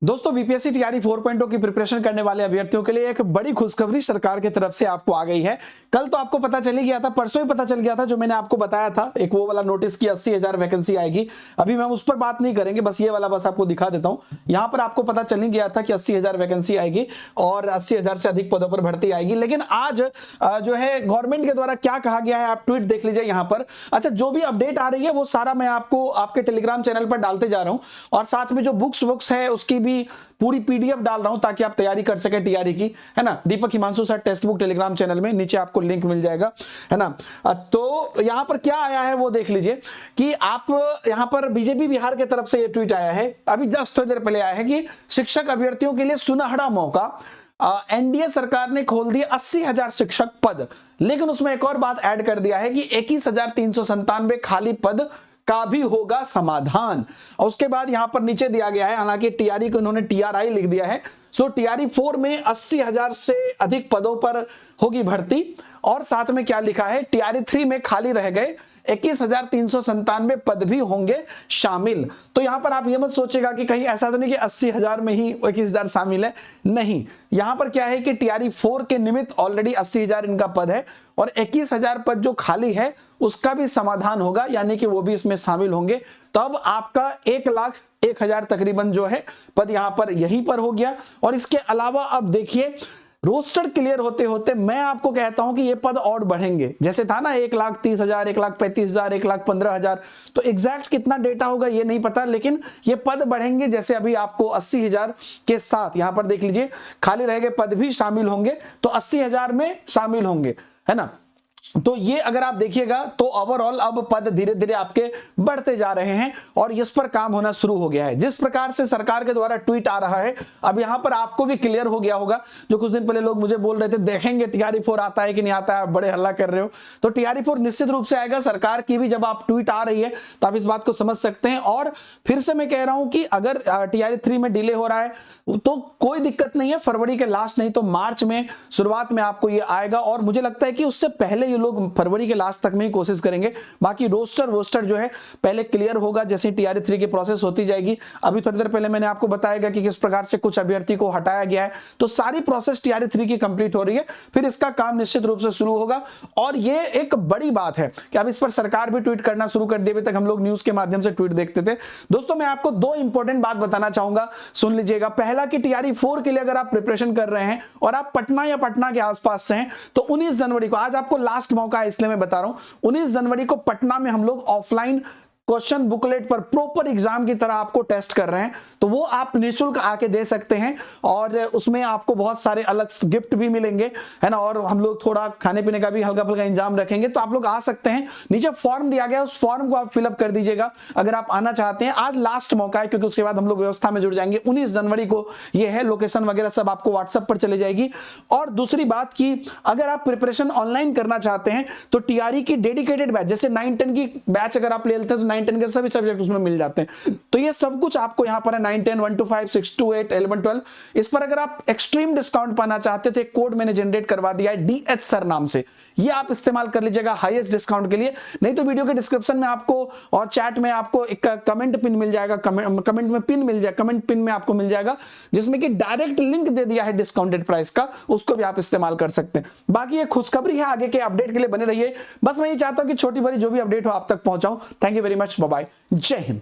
दोस्तों BPSC TRE 4.0 की preparation करने वाले अभ्यर्थियों के लिए एक बड़ी खुशखबरी सरकार की तरफ से आपको आ गई है। कल तो आपको पता चल ही गया था, परसों ही पता चल गया था, जो मैंने आपको बताया था एक वो वाला नोटिस की 80,000 वैकेंसी आएगी। अभी मैं उस पर बात नहीं करेंगे, बस ये वाला बस आपको दिखा देता हूं। यहां पर आपको पता चल ही गया था कि 80,000 वैकेंसी आएगी और 80,000 से अधिक पदों पर भर्ती आएगी। लेकिन आज जो है गवर्नमेंट के द्वारा क्या कहा गया है, आप ट्वीट देख लीजिए यहां पर। अच्छा, जो भी अपडेट आ रही है वो सारा मैं आपको आपके टेलीग्राम चैनल पर डालते जा रहा हूं और साथ में जो बुक्स है उसकी भी पूरी पीडीएफ डाल रहा हूं ताकि आप तैयारी कर सके टीआरई की, है ना। Deepak Himanshu sir text book Telegram channel में नीचे आपको लिंक मिल जाएगा, है ना। तो यहां पर क्या आया है वो देख लीजिए कि आप यहां पर बीजेपी बिहार की तरफ से ये ट्वीट आया है, अभी जस्ट थोड़ी देर पहले आया है कि शिक्षक अभ्यर्थियों के लिए सुनहरा मौका। एनडीए सरकार ने खोल दिए 80,000 शिक्षक पद, लेकिन उसमें एक और बात ऐड कर दिया है कि 21,397 खाली पद का भी होगा समाधान। और उसके बाद यहां पर नीचे दिया गया है, हालांकि टीआरई को इन्होंने टीआरआई लिख दिया है। सो टीआरई 4 में 80,000 से अधिक पदों पर होगी भर्ती और साथ में क्या लिखा है, टीआरई 3 में खाली रह गए 21,397 पद भी होंगे शामिल। तो यहां पर आप ये मत सोचेगा कि कहीं ऐसा तो नहीं कि 80,000 में ही 21,000 शामिल है, नहीं। यहां पर क्या है कि टीआरई 4 के निमित्त ऑलरेडी 80,000 इनका पद है और 21,000 पद जो खाली है उसका भी समाधान होगा, यानी कि वो भी इसमें शामिल होंगे। तो अब आपका 1,01,000 तकरीबन जो है पद यहां पर यहीं पर हो गया। और इसके अलावा अब देखिए रोस्टर क्लियर होते होते मैं आपको कहता हूं कि ये पद और बढ़ेंगे। जैसे था ना 1,30,000, 1,35,000, 1,15,000, तो एग्जैक्ट कितना डेटा होगा ये नहीं पता, लेकिन ये पद बढ़ेंगे। जैसे अभी आपको 80,000 के साथ यहां पर देख लीजिए खाली रह गए पद भी शामिल होंगे, तो 80,000 में शामिल होंगे, है ना। तो ये अगर आप देखिएगा तो ओवरऑल अब पद धीरे धीरे आपके बढ़ते जा रहे हैं और इस पर काम होना शुरू हो गया है। जिस प्रकार से सरकार के द्वारा ट्वीट आ रहा है, अब यहां पर आपको भी क्लियर हो गया होगा। जो कुछ दिन पहले लोग मुझे बोल रहे थे देखेंगे टीआरई 4 आता है कि नहीं आता है, आप बड़े हल्ला कर रहे हो, तो टीआरई 4 निश्चित रूप से आएगा। सरकार की भी जब आप ट्वीट आ रही है तो आप इस बात को समझ सकते हैं। और फिर से मैं कह रहा हूं कि अगर टीआरई 3 में डिले हो रहा है तो कोई दिक्कत नहीं है, फरवरी के लास्ट नहीं तो मार्च में शुरुआत में आपको ये आएगा। और मुझे लगता है कि उससे पहले ये लोग फरवरी के लास्ट तक में ही कोशिश करेंगे। बाकी रोस्टर जो है पहले क्लियर होगा जैसे टीआरई 3 की प्रोसेस होती जाएगी। अभी थोड़ी देर पहले मैंने आपको बताया कि किस प्रकार से कुछ अभ्यर्थी को हटाया गया है, तो सारी प्रोसेस टीआरई 3 की कंप्लीट हो रही है, फिर इसका काम निश्चित रूप से शुरू होगा। और ये एक बड़ी बात है कि अब इस पर सरकार भी ट्वीट करना शुरू कर दी। अभी तक हम लोग न्यूज के माध्यम से ट्वीट देखते थे। दोस्तों मैं आपको दो इंपॉर्टेंट बात बताना चाहूंगा, सुन लीजिएगा। पहला कि टीआरई 4 के लिए अगर आप प्रिपरेशन कर रहे हैं और आप पटना या पटना के आसपास से हैं, तो 19 जनवरी को, आज आपको लास्ट मौका है इसलिए मैं बता रहा हूं, 19 जनवरी को पटना में हम लोग ऑफलाइन क्वेश्चन बुकलेट पर प्रॉपर एग्जाम की तरह आपको टेस्ट कर रहे हैं, तो वो आप निःशुल्क आके दे सकते हैं और उसमें आपको बहुत सारे अलग गिफ्ट भी मिलेंगे, है ना। और हम लोग थोड़ा खाने पीने का भी हल्का फुल्का इंतजाम रखेंगे, तो आप लोग आ सकते हैं। नीचे फॉर्म दिया गया है, उस फॉर्म को आप फिलअप कर दीजिएगा अगर आप आना चाहते हैं। आज लास्ट मौका है क्योंकि उसके बाद हम लोग व्यवस्था में जुड़ जाएंगे। 19 जनवरी को ये है, लोकेशन वगैरह सब आपको व्हाट्सएप पर चली जाएगी। और दूसरी बात की अगर आप प्रिपरेशन ऑनलाइन करना चाहते हैं तो टीआरई की डेडिकेटेड बैच, जैसे 9-10 की बैच अगर आप ले लेते हैं तो 9-10 के सभी सब्जेक्ट उसमें मिल जाते हैं। तो ये सब कुछ आपको यहां पर है, 9-10, 1-5, 6-8, 11-12। इस पर अगर आप एक्सट्रीम डिस्काउंट पाना चाहते थे, कोड मैंने जनरेट करवा दिया है DH सर नाम से, ये आप इस्तेमाल कर लीजिएगा हाईएस्ट डिस्काउंट के लिए। नहीं तो वीडियो के डिस्क्रिप्शन में आपको और चैट में आपको एक कमेंट पिन मिल जाएगा, कमेंट में पिन मिल जाएगा, कमेंट पिन में आपको मिल जाएगा जिसमें कि डायरेक्ट लिंक दे दिया है डिस्काउंटेड प्राइस का, उसको भी आप इस्तेमाल कर सकते हैं। बाकी ये खुशखबरी है, आगे के अपडेट के लिए बने रहिए। बस मैं ये चाहता हूं कि छोटी बड़ी जो भी अपडेट हो आप तक पहुंचाऊं। Thank you very much, bye bye, Jai Hind.